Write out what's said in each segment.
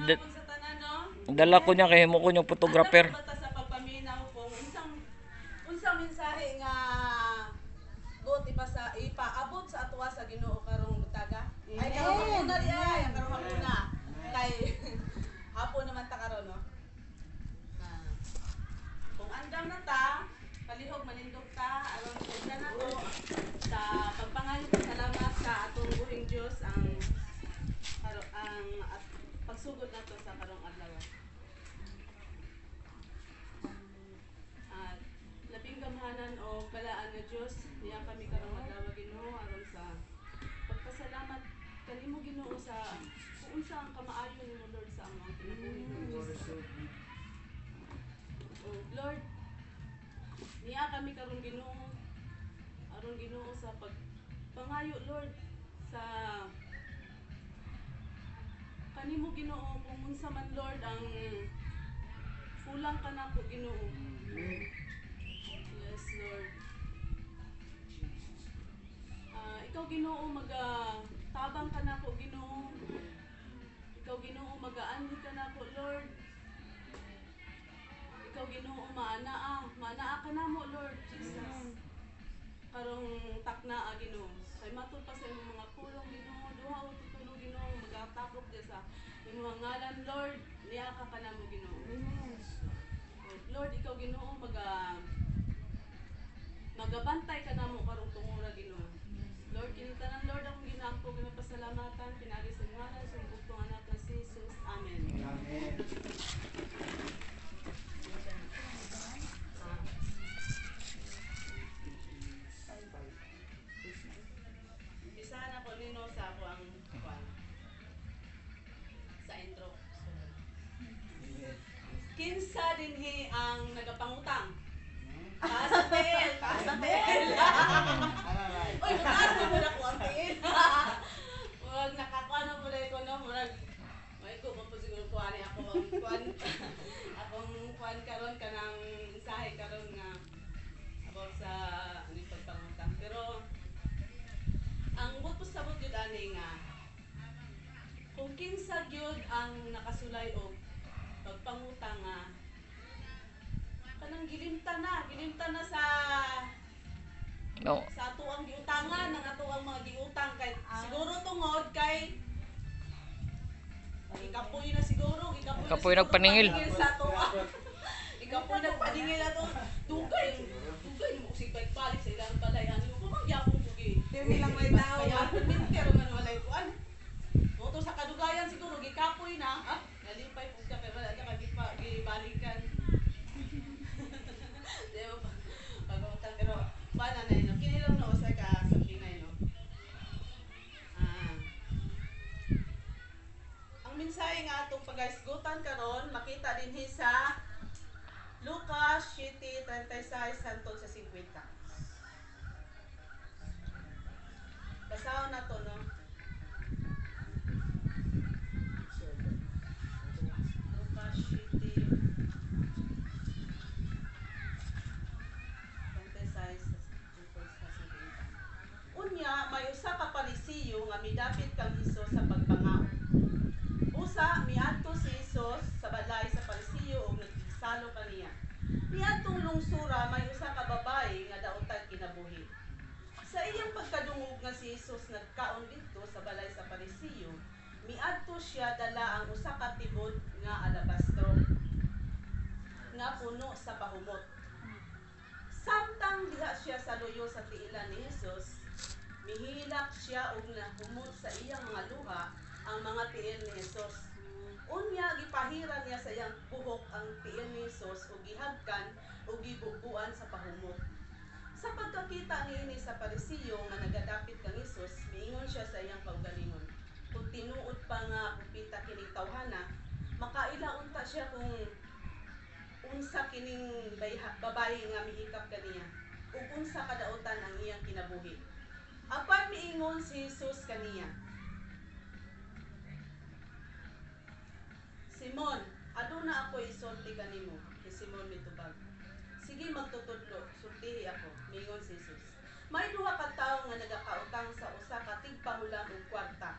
Da- Dala ko niya kay mo ko yung photographer. Bata sa pagpaminaw kung unsang mensahe nga buti pa sa ipaabot sa atwa sa Ginoo karong butaga. Ay karong hapon na diay, karong hapon na. Kay hapon naman ta karon no. Kung andam na ta, palihog manindog ta aron sa na to sa pagpangayo salamat sa atong buhing Dios ang pagsugod nato sa karong adlaw. At labing gamhanan o balaan nga Dios, niya kami karong adlaw Ginoo aron sa pagpasalamat kanimo Ginoo sa kung unsa ang kamaayo nimo Lord sa among kinabuhi Lord. Oh Lord, niya kami karong Ginoo aron Ginoo sa pagpangayo Lord sa kanimo Ginoo kung unsa man Lord ang kulang ka nako Ginoo. Yes Lord. Ikaw Ginoo tabang ka nako Ginoo. Ikaw Ginoo mag-aanhi ka nako Lord. Ikaw Ginoo maanaa ka namo Lord Jesus. Karong taknaa Ginoo. Kay matud pa sa imong mga pulong Ginoo, duha o tulo Ginoo magatapok di sa imong ngalan Lord, niya ka kanamo Ginoo. Lord, ikaw Ginoo magabantay ka namo karong tungura Ginoo. Lord, kini tanan Lord akong ginaangko ginapasalamatan pinagi sa ngalan sa bugtong anak nga si Jesus. Amen. Amen. Isahan ako nino sa ako ang sa intro. Kinsa dinhi ang nagapangutang? Pastel! Uy, mataas na mo na ko ang tiin. Huwag nakakuha na mo na ko, no? May ko po siguro kuha niya ako. Akong kuhan karon ka ng mensahe karon nga about sa pagpangutang. Pero, ang buto sabot yun ani nga, kung kinsa gyud ang nakasulay og pagpangutang nga, kanang gilimtan na sa No. sa ato ang giutangan ng ato ang mga giutang kay siguro tungod kay ikapoy na siguro Ikapoy nagpaningil sa ato ikapoy nagpaningil ato dugay mo sig balik sa ilang balay ano ko mangyapon ko gi nilang may tao kaya pero man walay kuan mo to sa kadugayan siguro gikapoy na nalipay pug ka kay wala ka gibalikan pag-utang pero paano na yun? Kinilang no sa kasabingay no? Ang mensahe nga itong pag-isgutan karon makita din sa Lucas 7:36 hangtod sa 50. Basahon na to no? Lucas 7:36 unya may usa ka Parisiyo nga midapit kang Hesus sa pagpangaon. Usa miadto si Hesus sa balay sa Parisiyo ug nagsalo kaniya. Niadtong lungsura may usa ka babaye nga daotag kinabuhi. Sa iyang pagkadungog nga si Hesus nagkaon didto sa balay sa Parisiyo, miadto siya dala ang usa ka tibod nga alabastro nga puno sa pahumot. Samtang diha siya sa luyo sa tiilan ni Hesus, mihilak siya og nahumot sa iyang mga luha ang mga tiil ni Hesus. Unya gipahiran niya sa iyang buhok ang tiil ni Hesus ug gihagkan ug gibubuan sa pahumot. Sa pagkakita niini sa Parisiyo nga nagadapit kang Hesus, miingon siya sa iyang kaugalingon. Kung tinuod pa nga kupita kining tawhana, makailaon ta siya kung unsa kining babae nga mihikap kaniya ug unsa kadaotan ang iyang kinabuhi. Apan miingon si Hesus kaniya, Simon, aduna ako isulti kanimo. Kay Simon mitubag. Sige magtutudlo, sultihi ako, miingon si Hesus. May duha ka tawo nga nagakautang sa usa ka tigpahulang og kwarta.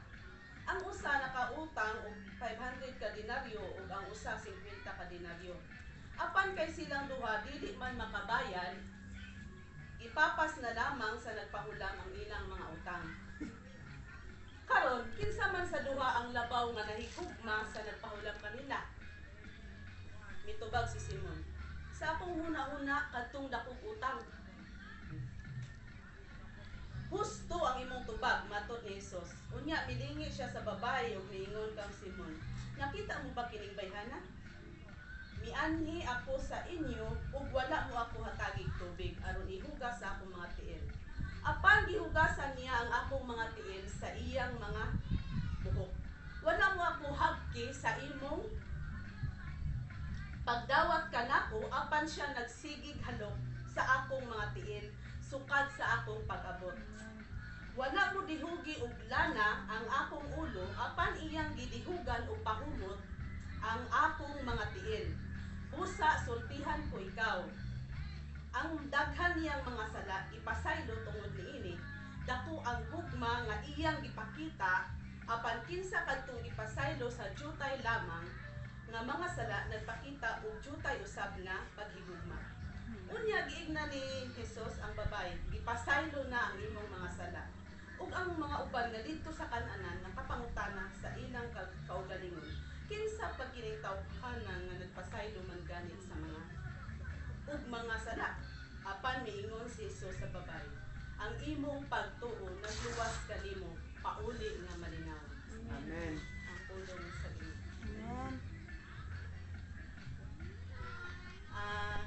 Ang usa nakautang og 500 ka denaryo ug ang usa 50 ka denaryo. Apan kay silang duha dili man makabayad, ipapas na lamang sa nagpahulam ang ilang mga utang. Karon, kinsa man sa duha ang labaw nga nahigugma sa nagpahulam kanila? Mitubag si Simon. Sa akong huna-huna kadtong dakong utang. Husto ang imong tubag, matud ni Jesus. Unya milingi siya sa babae ug miingon kang Simon, nakita mo ba kining bayhana? Mianhi ako sa inyo ug wala mo ako hatagig tubig aron ihugas sa akong mga tiil. Apan gihugasan niya ang akong mga tiil sa iyang mga buhok. Wala mo ako hagki sa imong pagdawat kanako apan siya nagsigig halok sa akong mga tiil sukad sa akong pag-abot. Wala mo dihugi og lana ang akong ulo apan iyang gidihugan og pahumot ang akong mga tiil. Busa sultihan ko ikaw. Ang daghan niyang mga sala ipasaylo tungod niini. Dako ang hugma nga iyang gipakita apan kinsa kadtong ipasaylo sa jutay lamang nga mga sala nagpakita og jutay usab na paghigugma. Unya giigna ni Jesus ang babae, gipasaylo na ang imong mga sala. Ug ang mga uban nga didto sa kan-anan nakapangutana sa ilang kaugalingon. Kinsa pa kining tawhanan nga nagpasaylo man gani sa mga ug mga sala? Apan miingon si Jesus sa babae, ang imong pagtuo nagluwas kanimo, pauli nga malinaw. Amen. Ang pulong sa Ginoo. Amen.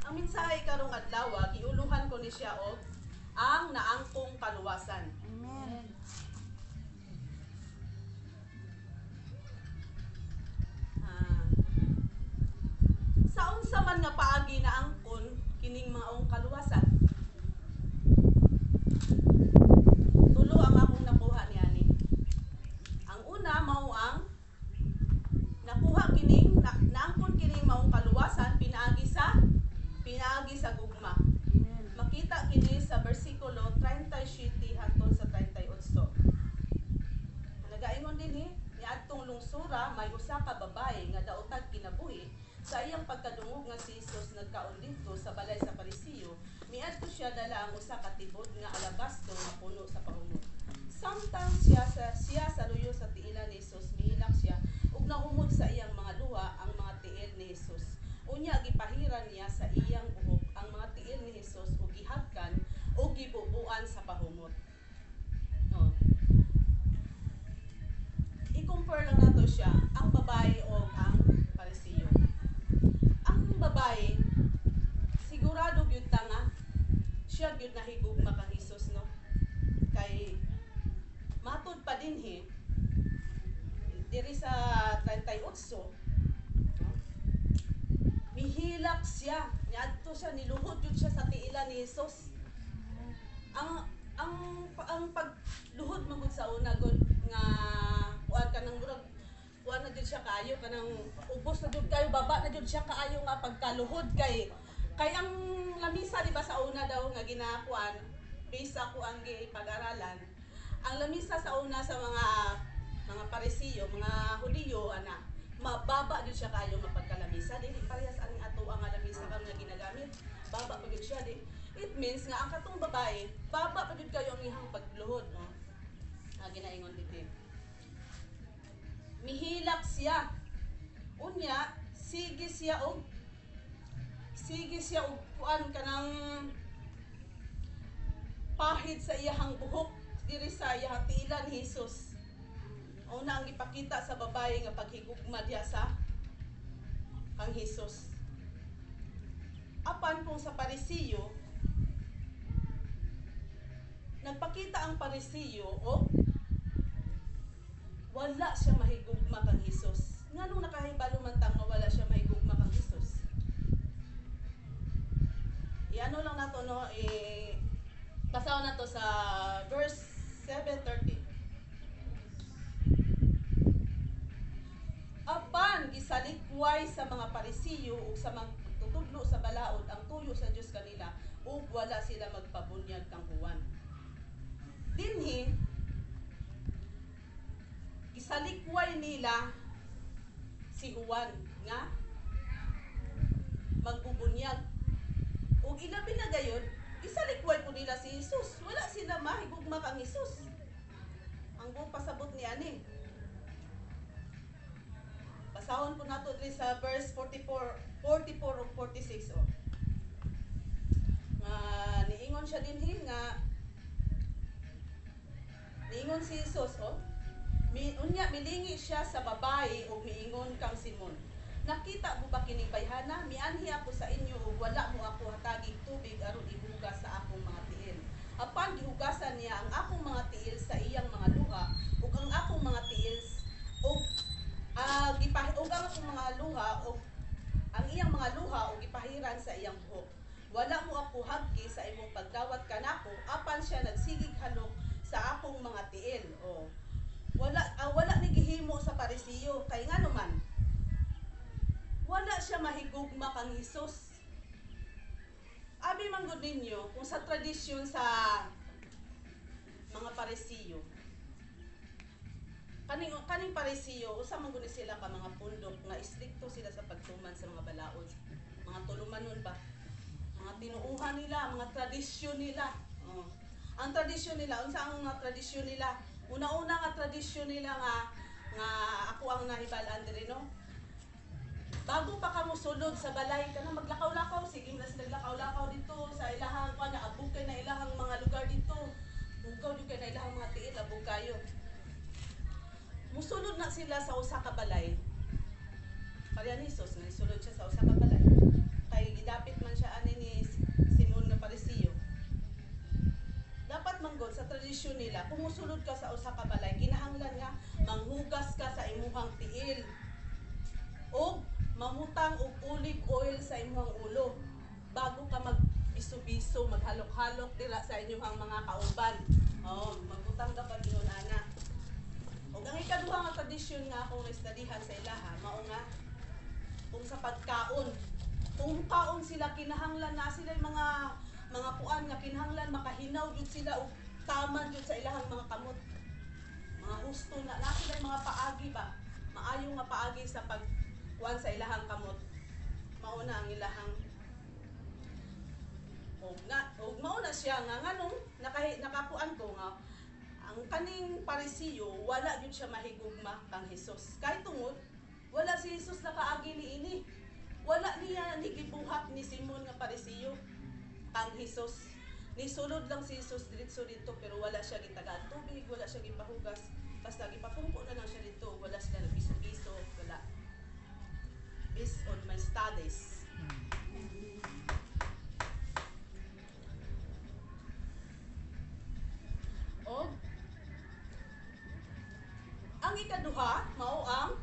Ang mensahe karong adlaw, giuluhan ko ni siya og ang naangkong kaluwasan. Amen. Sa unsa man nga paagi naangkon kining maong kaluwasan? Tulo ang akong nakuha niani. Ang una mao ang nakuha kining naangkon kining maong kaluwasan pinaagi sa gugma. Makita kini sa bersikulo 37 hangtod sa 38. Nagaingon dinhi niadtong lungsura may usa ka babae nga daotag kinabuhi sa iyang pagkadungog nga si Jesus nagkaon didto sa balay sa Parisiyo. Miadto siya dala ang usa ka tibod nga alabastro nga puno sa pahumot. Samtang siya sa luyo sa tiilan ni Jesus, mihilak siya ug nahumod sa iyang mga luha ang mga tiil ni Jesus. Unya gipahiran niya sa iyang buhok ang mga tiil ni Jesus ug gihagkan ug gibubuan sa pahumot. Oh. I-compare lang nato siya ang babae o ang Parisiyo. Ang babae sigurado gyud ta nga siya gyud nahigugma kang Jesus, no? Kay matud pa dinhi diri sa 38, mihilak siya, niadto siya, niluhod jud siya sa tiilan ni Jesus. Ang pagluhod magud sa una gud nga kuan kanang murag kuan na jud siya kaayo kanang ubos na jud kayo baba na jud siya kaayo nga pagkaluhod kay ang lamisa di ba sa una daw nga ginakuan based ako ang pag-aralan. Ang lamisa sa una sa mga Parisiyo, mga Hudiyo ana mababa jud siya kayo mapagkalamisa dili parehas aning ato ang lamisa kam nga ginagamit baba pa jud siya di it means nga ang katong babae baba pa jud kayo ang ihang pagluhod, no? Ginaingon dito mihilak siya unya sige siya og kuan kanang pahid sa iyahang buhok diri sa iyang tiilan ni Jesus. Una ang ipakita sa babae nga paghigugma diya sa kang Jesus. Apan kung sa Parisiyo, nagpakita ang Parisiyo o wala siya mahigugma kang Jesus. Nganong nakahibalo man tang wala siya mahigugma kang Jesus? Iano lang nato, no, basaw na to sa verse 7:30. Apan gisalikway sa mga Parisiyo ug sa mga tutudlo sa balaod ang tuyo sa Dios kanila ug wala sila magpabunyag kang huwan. Dinhi Gisalikway nila si Juan nga magbubunyag. Ug ilabi na gayon, gisalikway po nila si Jesus. Wala sila mahigugma kang Jesus. Ang buong pasabot ni ani. Basahon po nato diri sa verse 44 ug 46 oh. Nga niingon siya dinhi nga niingon si Jesus oh. Unya milingi siya sa babae ug miingon kang Simon. Nakita mo ba kining bayhana? Mianhi ako sa inyo ug wala mo ako hatagig tubig aron ihugas sa akong mga tiil. Apan gihugasan niya ang akong mga tiil sa iyang mga luha ug ang akong mga tiil ug ang akong mga luha ug ang iyang mga luha ug gipahiran sa iyang buhok. Wala mo ako hagki sa imong pagdawat kanako apan siya nagsigig halok sa akong mga tiil. Oh. Wala ni gihimo sa Parisiyo kay ngano man wala siya mahigugma kang Hesus. Abi man gud ninyo kung sa tradisyon sa mga Parisiyo. Kaning Parisiyo usa man gud sila ka mga pundok nga istrikto sila sa pagtuman sa mga balaod. Mga tulumanon ba? Mga tinuuhan nila, mga tradisyon nila. Oh. Ang tradisyon nila, unsa ang mga tradisyon nila? Una-una nga tradisyon nila nga ako ang nahibalaan diri no. Bago pa ka mo sulod sa balay ka na maglakaw-lakaw, sige na sila lakaw-lakaw dito sa ilahang na abog kay na ilahang mga lugar dito. Bugaw di kay na ilahang mga tiil, abog kayo. Musulod na sila sa usa ka balay. Pareha ni Jesus, naisulod siya sa usa ka balay. Kay gidapit man siya ani ni Simon nga Parisiyo. Dapat manggod sa tradisyon nila, kung musulod ka sa usa ka balay, kinahanglan nga manghugas ka sa imuhang tiil. O mamutang og olive oil sa imong ulo bago ka magbiso-biso, maghalok-halok dira sa inyong mga kauban. Oh, magbutang ka pag ingon ana. Ug ang ikaduha nga tradisyon nga akong naistadihan sa ilaha mao nga kung sa pagkaon. Kung kaon sila kinahanglan na sila mga puan nga kinahanglan makahinaw jud sila og tama jud sa ilahang mga kamot. Mga husto na sila mga paagi ba. Maayo nga paagi sa pagkuan sa ilahang kamot. Mauna ang ilahang og mauna siya nga nganong nakapuan ko nga ang kaning Parisiyo wala jud siya mahigugma kang Hesus. Kay tungod wala si Hesus nakaagi niini. Wala niya gibuhat ni Simon nga Parisiyo kang Hesus. Nisulod lang si Hesus diretso dito pero wala siya gitagaan tubig, wala siya gipahugas. Basta gipapungko na lang siya dito, wala sila nagbiso-biso, wala. Based on my studies. Og ang ikaduha mao ang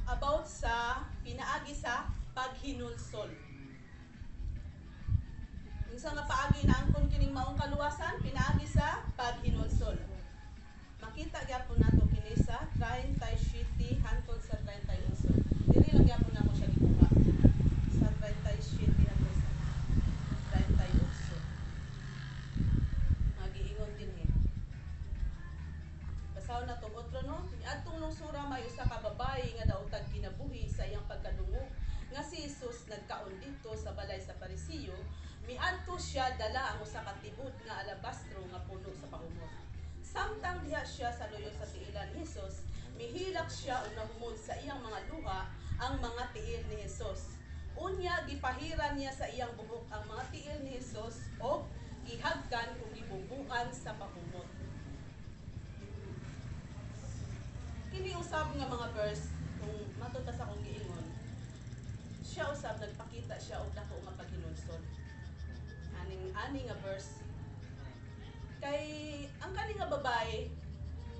about sa pinaagi sa paghinulsol. Unsa nga paagi na angkon kining maong kaluwasan pinaagi sa paghinulsol. Makita gyapon nato kini sa 37 hangtod sa 38. Dili lang gyapon nako siya gikuha. Sa 37 hangtod sa 38. Magiingon dinhi. Basaw na tong otro no. Niadtong lungsura may usa ka babayi nga daw tag kinabuhi sa iyang pagkadungo nga si Jesus nagkaon dito sa balay sa Parisiyo. Miadto siya dala ang usa ka tibod nga alabastro nga puno sa pahumot. Samtang diha siya sa luyo sa tiilan ni Jesus, mihilak siya ug nahumod sa iyang mga luha ang mga tiil ni Jesus. Unya gipahiran niya sa iyang buhok ang mga tiil ni Jesus o gihagkan ug gibubuan sa pahumot. Kini usab nga mga verse kung matutas akong giingon. Siya usab nagpakita siya og dako nga paghinulsol. Ani nga verse kay ang kani nga babae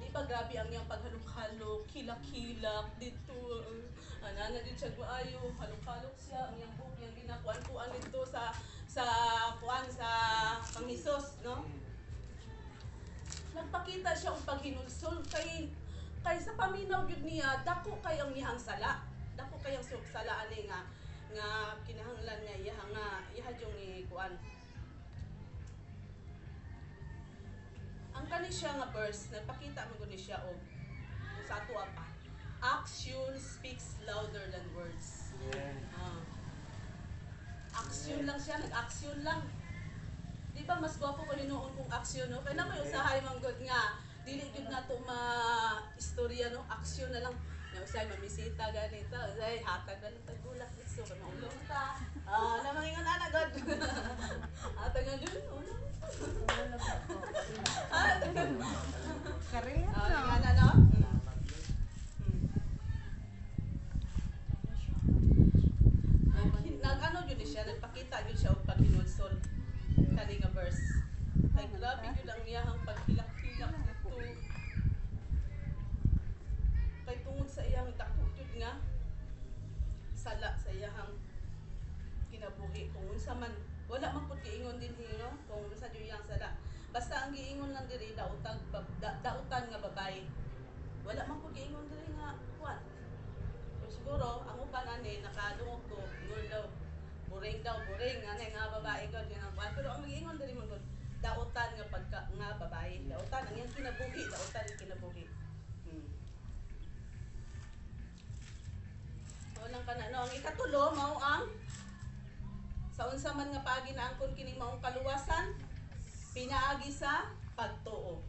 di ba grabe ang iyang paghalok-halok, kilak-kilak dito. Ana din siya maayo, halok-halok siya ang iyang buhok yang ginakuan-kuan dito sa kuan sa Panghesus, no? Nagpakita siya og paghinulsol kay sa paminaw gyud niya dako kay ang iyang sala. Dako kay ang sala ani nga kinahanglan nga iha jung kuan. Ang kani siya nga verse nagpakita mo guni siya og sa ato pa. Action speaks louder than words. Action lang siya, nag-action lang. Di ba mas gwapo ko hinuon kung action, no? Kaya na may usahay manggod nga, dili gyud na to ma-istorya, no? Action na lang. Na usahay mamisita ganito, usahay hatag na lang tagulak so kay maulong ta. Na mangingon ana god. Hatag na dun, ulo. Karil Nga na, no? Nag-ano yun siya, nagpakita yun siya og paghinulsol kani nga verse. Ay grabe yun ang iyahang paghilak-hilak nito. Kay tungod sa iyang dako yun nga sala sa iyahang kinabuhi kung unsa man wala man pud giingon din no kung unsa jud iyang sala. Basta ang giingon lang diri dautan nga babae. Wala man pud giingon diri nga kuan. Siguro ang uban ani nakadungog ko ngul daw buring ani nga babae god nga pero ang magiingon diri man god dautan nga pagka nga babae dautan ang iyang kinabuhi dautan ang kinabuhi. Nang kana no ang ikatulo mao ang sa unsa man nga paagi na angkon kining maong kaluwasan pinaagi sa pagtuo.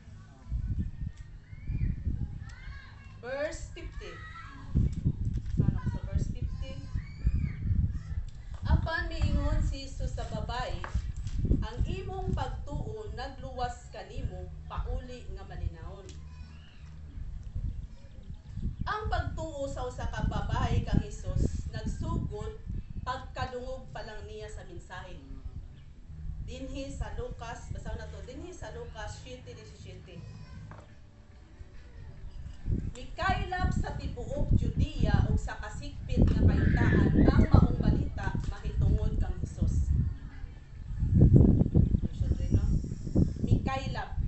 Verse 50. Ano sa verse 50? Apan miingon si Jesus sa babae, ang imong pagtuo nagluwas kanimo pauli nga malinawon. Ang pagtuo sa usa ka babae kang Hesus nagsugod pagkadungog pa lang niya sa mensahe. Dinhi sa Lucas, basaw na to, dinhi sa Lucas 7:17. Mikaylap sa tibuok Judea ug sa kasikpit nga kayutaan ang maong balita mahitungod kang Hesus. Mikaylap.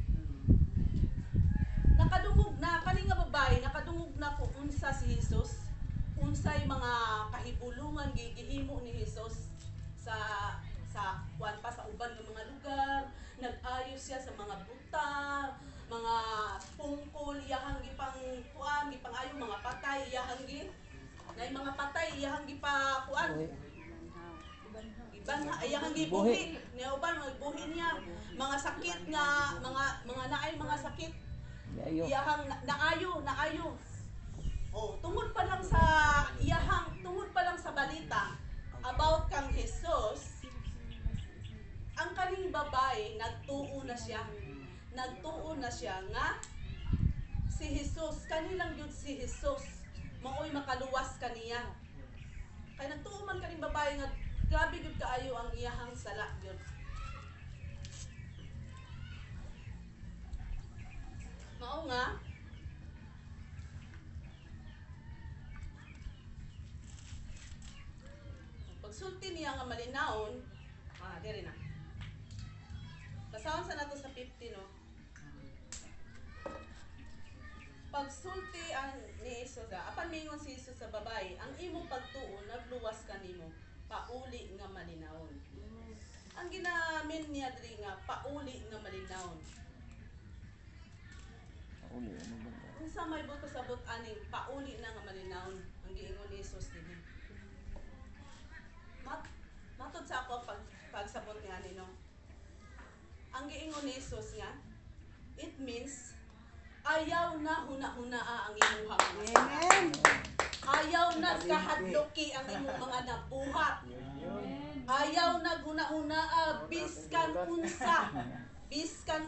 Nakadungog na kani nga babae, nakadungog na kung unsa si Hesus, unsay mga kahibulungan gihimo ni Hesus sa kuan pa sa uban ng mga lugar, nag-ayos siya sa mga buta, mga pungkol iyahang gipang kuan, gipangayo mga patay iyahang gi. Nay mga patay iyahang gipa kuan. Iban iyahang gibuhi, niya uban buhi niya mga sakit nga mga naay mga sakit. Iyahang naayo. Oh, tungod pa lang sa balita about kang Hesus, ang kaning babae nagtuo na siya nga si Hesus kanilang yun si Hesus maoy makaluwas kaniya. Kay nagtuo man kaning babae nga grabe gyud kaayo ang iyahang sala gyud. Mao nga pagsulti niya nga malinawon, diri na. Basahon sa nato sa 50 no. Pagsulti ni Jesus, apan mingon si Jesus sa babae, ang imong pagtuo nagluwas kanimo, pauli nga malinawon. Ang ginamin niya diri nga pauli nga malinawon. Unsa may buto sabot aning pauli na nga malinawon ang giingon ni Jesus dinhi. Matod sa ako pagsabot nga ni no. Ang giingon ni Jesus nga it means ayaw na huna-hunaa ang imuhang mga sala. Ayaw na kahadloki ang imong mga nabuhat. Ayaw na guna-hunaa biskan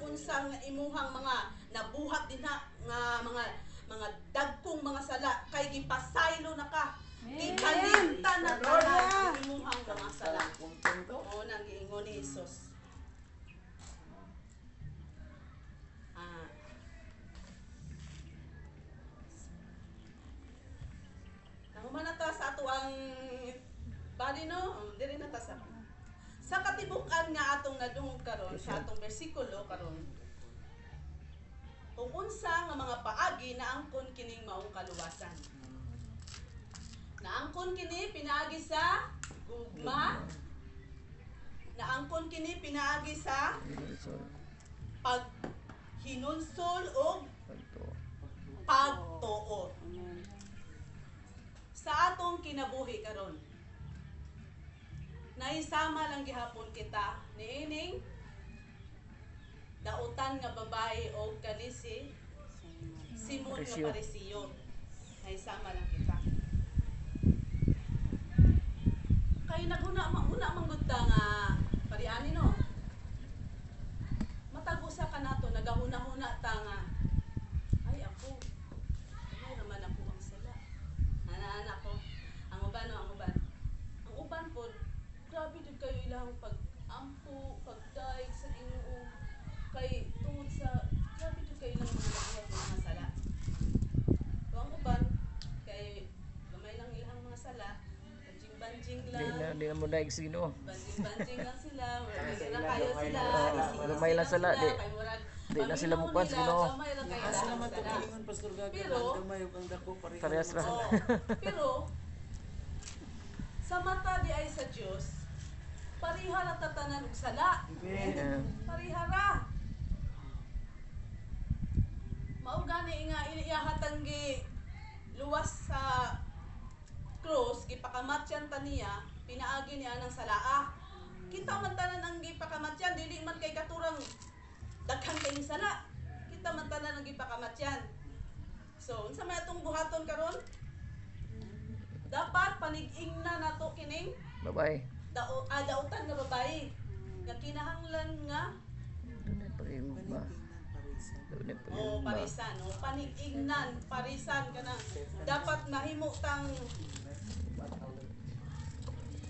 unsa nga imuhang mga nabuhat dinha nga mga dagkong mga sala kay gipasaylo na ka. Ikalimtan na tanan ang imuhang mga sala. Oo nang giingon ni Jesus. Nahuman na ta sa ato ang bali no, diri na ta sa katibukan nga atong nadungog karon sa atong bersikulo karon. Kung unsa nga mga paagi na angkon kining maong kaluwasan. Naangkon kini pinaagi sa gugma. Naangkon kini pinaagi sa hinunsol og Ito. pagtuo Amen. sa atong kinabuhi karon. Naisama lang gihapon kita niining dautan nga babae og kanisi Simon nga Parisyo. Parisiyo. Naisama lang kita. Kay naghuna manggod ta nga pariani no. Matag usa ka nato nagahuna-huna ta nga ay ako ay raman ako ang sala. Ana-ana ko. Ang uban no, ang uban. Ang uban pod grabe jud kayo ilang pag-ampo, pagdaig sa Ginoo kay tungod sa grabe jud kayo ilang mga nagbuhat ng mga sala. So, ang uban kay gamay lang ilang mga sala, banjing-banjing lang. Di na mo daig sa Ginoo. Banjing-banjing lang sila, wala kayo sila, gamay lang sila, di- kay murag di na sila paminaw mukuan sa nila, Ginoo. gamay lang kayo Asa lang naman sila. tumalingon Pastor Gaga, Pero- gamay ug ang dako pareho. Parehas ra. Oo. Pero sa mata di ay sa Dios, pariha ra tatanan og sala. Amen. Pariha ra. Mao gani nga iyahatang gi luwas sa cross gipakamatyan ta niya, pinaagi niya ng salaa. Kita man tanan ang gipakamatyan, dili man kay katurang daghan kay sala. Kita man tanan ang gipakamatyan. So, unsa may atong buhaton karon? Dapat panig-ingna nato kining Bye-bye. dautan nga babae. Nga kinahanglan nga Dunay pa rin ba? Dunay pa rin o ba? parisan, o panig-ingnan, parisan ka na. Dapat nahimo tang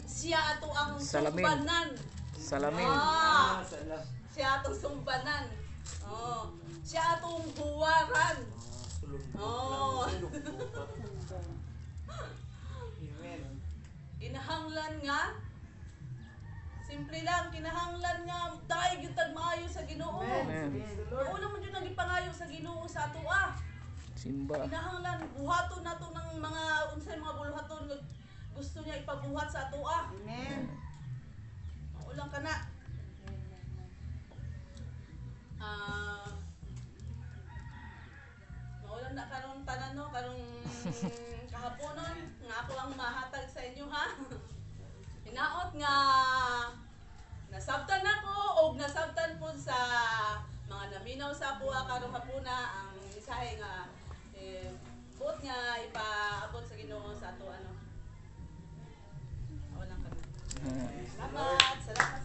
siya ato ang Salamin. sumbanan. Salamin. Ah, Sala. siya atong sumbanan. Oh, siya atong huwaran. Sulong. Oo. Amen. Kinahanglan nga simple lang, kinahanglan nga daig yung tagmaayo sa Ginoo. Amen. Una mo jud nang ipangayo sa Ginoo sa ato ah. Simba. Kinahanglan buhaton nato ng mga unsay mga buluhaton nga gusto niya ipabuhat sa ato ah. Amen. Ulang kana. Maulang na karong tanan no, karong kahaponon nga ako ang mahatag sa inyo ha. Hinaot nga nasabtan ako og nasabtan po sa mga naminaw sa apo karong hapuna ang mensahe nga buot nga ipaabot sa Ginoo sa ato ano. Walang kana. Salamat, salamat.